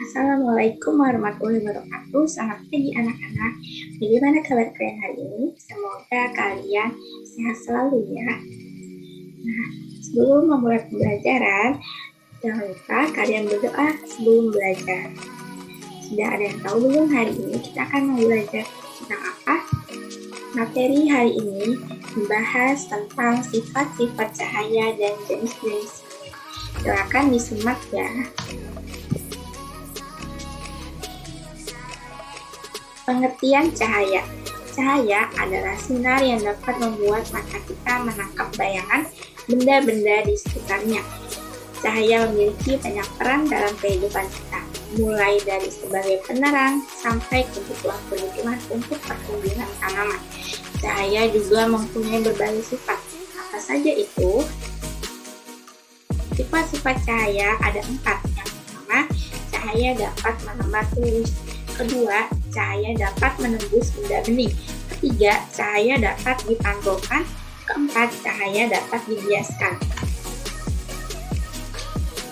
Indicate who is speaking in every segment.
Speaker 1: Assalamualaikum warahmatullahi wabarakatuh. Selamat pagi anak-anak. Bagaimana kabar kalian hari ini? Semoga kalian sehat selalu ya. Nah, sebelum memulai pembelajaran, jangan lupa kalian berdoa sebelum belajar. Sudah ada yang tahu belum hari ini kita akan belajar tentang apa? Materi hari ini membahas tentang sifat-sifat cahaya dan jenis-jenis. Silakan disimak ya. Pengertian cahaya. Cahaya adalah sinar yang dapat membuat mata kita menangkap bayangan benda-benda di sekitarnya. Cahaya memiliki banyak peran dalam kehidupan kita, mulai dari sebagai penerang sampai kebutuhan untuk pertumbuhan tanaman. Cahaya juga mempunyai berbagai sifat. Apa saja itu? Sifat-sifat cahaya ada 4. Yang pertama, cahaya dapat menambah lurus. Kedua, cahaya dapat menembus benda bening. Ketiga, cahaya dapat dipantulkan. Keempat, cahaya dapat dibiaskan.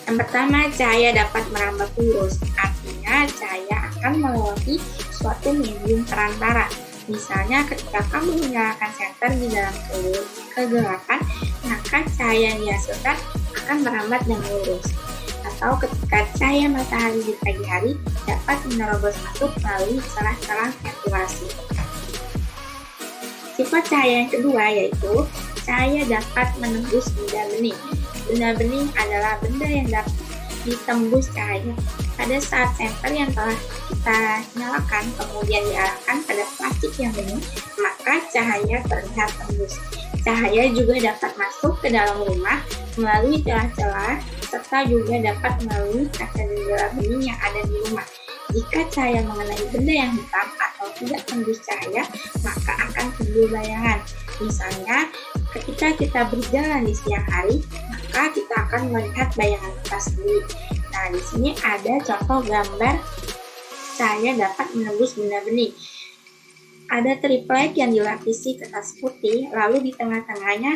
Speaker 1: Yang pertama, cahaya dapat merambat lurus. Artinya, cahaya akan melewati suatu medium perantara. Misalnya, ketika kamu menyalakan senter di dalam kegelapan, maka cahaya yang dihasilkan akan merambat dan lurus. Atau ketika cahaya matahari di pagi hari dapat menerobos masuk melalui celah-celah ventilasi. Sifat cahaya yang kedua yaitu cahaya dapat menembus benda bening. Benda bening adalah benda yang dapat ditembus cahaya. Pada saat senter yang telah kita nyalakan kemudian diarahkan pada plastik yang bening, maka cahaya terlihat tembus. Cahaya juga dapat masuk ke dalam rumah melalui celah-celah serta juga dapat melalui kaca jendela bening yang ada di rumah. Jika cahaya mengenai benda yang hitam atau tidak tembus cahaya, maka akan timbul bayangan. Misalnya, ketika kita berjalan di siang hari, maka kita akan melihat bayangan kita sendiri. Nah, di sini ada contoh gambar cahaya dapat menembus benda bening. Ada triplek yang dilapisi kertas putih, lalu di tengah-tengahnya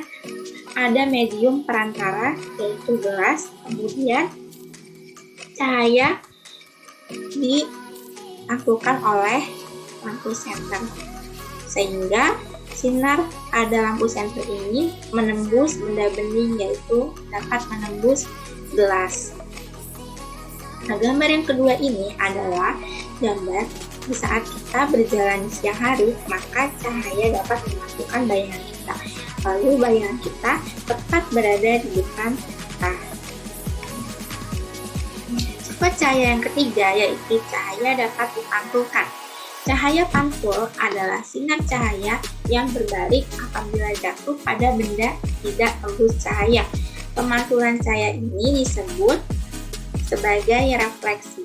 Speaker 1: ada medium perantara, yaitu gelas. Kemudian cahaya dipantulkan oleh lampu senter, sehingga sinar pada lampu senter ini menembus benda bening, yaitu dapat menembus gelas. Nah, gambar yang kedua ini adalah gambar di saat kita berjalan di siang hari, maka cahaya dapat memantulkan bayangan kita. Lalu bayangan kita tepat berada di depan kita. Sifat cahaya yang ketiga yaitu cahaya dapat dipantulkan. Cahaya pantul adalah sinar cahaya yang berbalik apabila jatuh pada benda tidak tembus cahaya. Pemantulan cahaya ini disebut sebagai refleksi.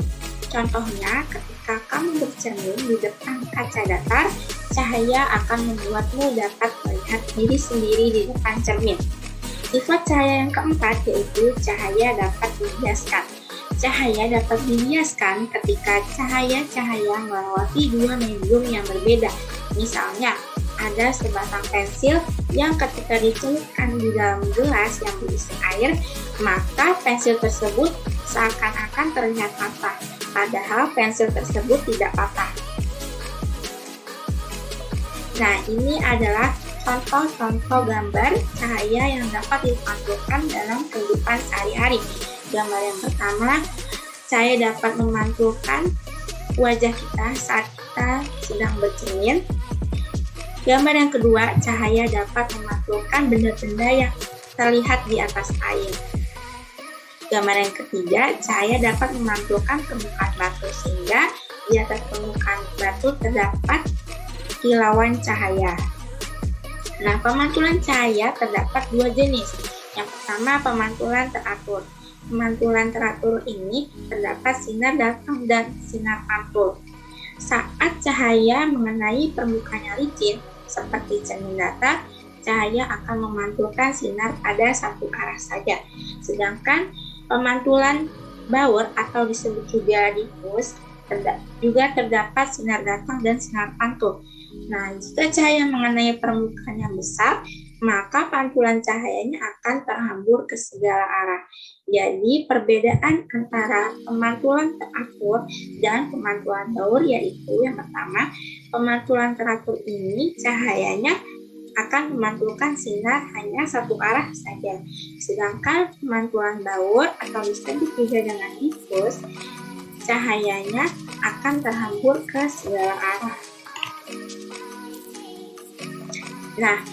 Speaker 1: Contohnya, ketika kamu bercermin di depan kaca datar, cahaya akan membuatmu dapat melihat diri sendiri di depan cermin. Sifat cahaya yang keempat yaitu cahaya dapat dibiaskan. Cahaya dapat dibiaskan ketika cahaya-cahaya melewati dua medium yang berbeda. Misalnya, ada sebatang pensil yang ketika dicelupkan di dalam gelas yang berisi air, maka pensil tersebut seakan-akan terlihat patah, padahal pensil tersebut tidak patah. Nah, ini adalah contoh-contoh gambar cahaya yang dapat dipantulkan dalam kehidupan sehari-hari. Gambar yang pertama, cahaya dapat memantulkan wajah kita saat kita sedang bercermin. Gambar yang kedua, cahaya dapat memantulkan benda-benda yang terlihat di atas air. Gambar yang ketiga, cahaya dapat memantulkan permukaan batu sehingga di atas permukaan batu terdapat kilauan cahaya. Nah, pemantulan cahaya terdapat dua jenis. Yang pertama, pemantulan teratur. Pemantulan teratur ini terdapat sinar datang dan sinar pantul. Saat cahaya mengenai permukaan yang licin, seperti cermin datar, cahaya akan memantulkan sinar pada satu arah saja. Sedangkan pemantulan bower atau disebut juga difus juga terdapat sinar datang dan sinar pantul. Nah, jika cahaya mengenai permukaan yang besar, maka pantulan cahayanya akan terhambur ke segala arah. Jadi perbedaan antara pemantulan teratur dan pemantulan baur yaitu yang pertama, pemantulan teratur ini cahayanya akan memantulkan sinar hanya satu arah saja. Sedangkan pemantulan baur atau disebut juga dengan difus, cahayanya akan terhambur ke segala arah. Nah,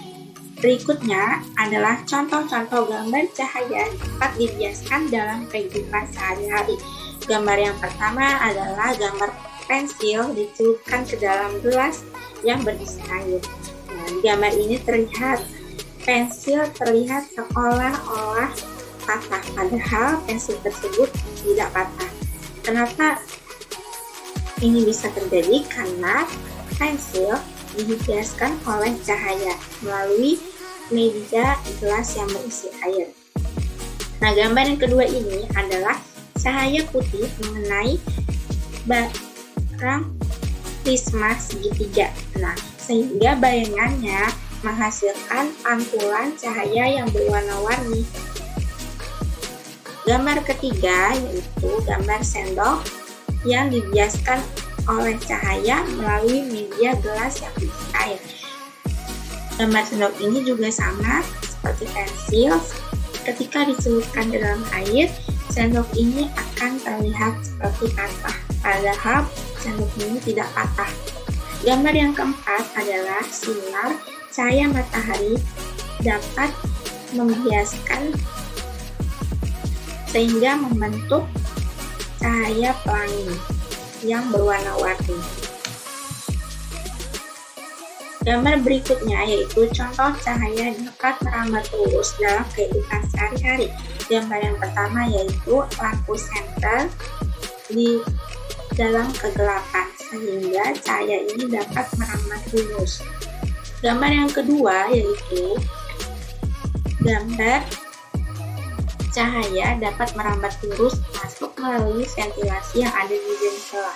Speaker 1: berikutnya adalah contoh-contoh gambar cahaya dapat dibiaskan dalam kehidupan sehari-hari. Gambar yang pertama adalah gambar pensil dicelupkan ke dalam gelas yang berisi air. Nah, di gambar ini terlihat pensil terlihat seolah-olah patah, padahal pensil tersebut tidak patah. Kenapa ini bisa terjadi? Karena pensil dihiaskan oleh cahaya melalui media gelas yang berisi air. Nah, gambar yang kedua ini adalah cahaya putih mengenai barang prisma segitiga. Nah, sehingga bayangannya menghasilkan pantulan cahaya yang berwarna-warni. Gambar ketiga yaitu gambar sendok yang dibiaskan oleh cahaya melalui media gelas yang berisi air. Gambar sendok ini juga sama seperti pensil. Ketika dicelupkan ke dalam air, sendok ini akan terlihat seperti patah, padahal sendok ini tidak patah. Gambar yang keempat adalah sinar cahaya matahari dapat membiaskan sehingga membentuk cahaya pelangi yang berwarna-warni. Gambar berikutnya yaitu contoh cahaya dapat merambat lurus dalam kehidupan sehari-hari. Gambar yang pertama yaitu lampu senter di dalam kegelapan sehingga cahaya ini dapat merambat lurus. Gambar yang kedua yaitu gambar cahaya dapat merambat lurus masuk melalui ventilasi yang ada di jendela.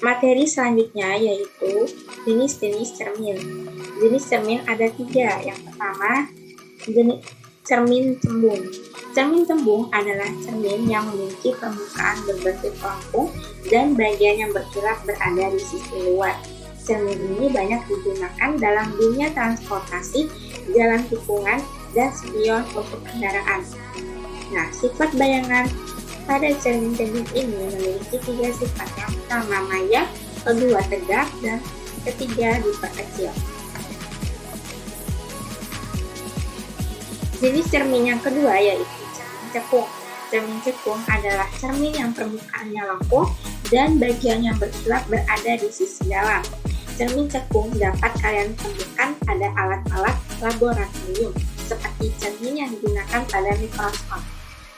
Speaker 1: Materi selanjutnya yaitu jenis-jenis cermin. Jenis cermin ada 3. Yang pertama, jenis cermin cembung. Cermin cembung adalah cermin yang memiliki permukaan berbentuk lengkung dan bagian yang berkilap berada di sisi luar. Cermin ini banyak digunakan dalam dunia transportasi, jalan tikungan, dan spion untuk kendaraan. Nah, sifat bayangan pada cermin-cermin ini memiliki 3 sifat. Yang pertama maya, kedua tegak, dan ketiga diperkecil. Jenis cermin yang kedua yaitu cermin cekung. Cermin cekung adalah cermin yang permukaannya lengkung dan bagian yang berkilap berada di sisi dalam. Cermin cekung dapat kalian temukan pada alat-alat laboratorium seperti cermin yang digunakan pada mikroskop.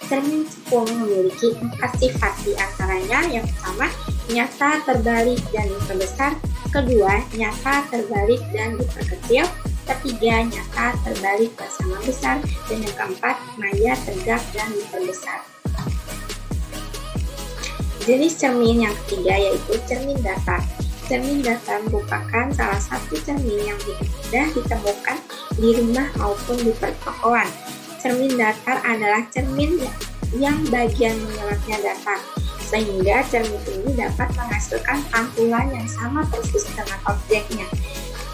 Speaker 1: Cermin cekung memiliki 4 sifat, di antaranya yang pertama nyata, terbalik, dan diperbesar, kedua nyata, terbalik, dan diperkecil, ketiga nyata, terbalik, bersama besar, dan yang keempat maya, tegak, dan diperbesar. Jenis cermin yang ketiga yaitu cermin datar. Cermin datar merupakan salah satu cermin yang mudah ditemukan di rumah maupun di pertokoan. Cermin datar adalah cermin yang bagian menyelapnya datar, sehingga cermin ini dapat menghasilkan pantulan yang sama persis dengan objeknya.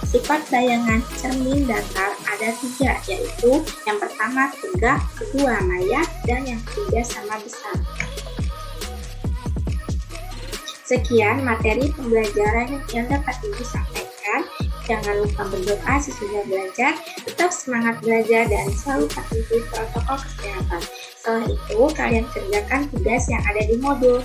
Speaker 1: Sifat bayangan cermin datar ada 3, yaitu yang pertama tegak, kedua maya, dan yang ketiga sama besar. Sekian materi pembelajaran yang dapat Ibu sampaikan. Jangan lupa berdoa sesudah belajar, tetap semangat belajar, dan selalu patuhi protokol kesehatan. Setelah itu, kalian kerjakan tugas yang ada di modul.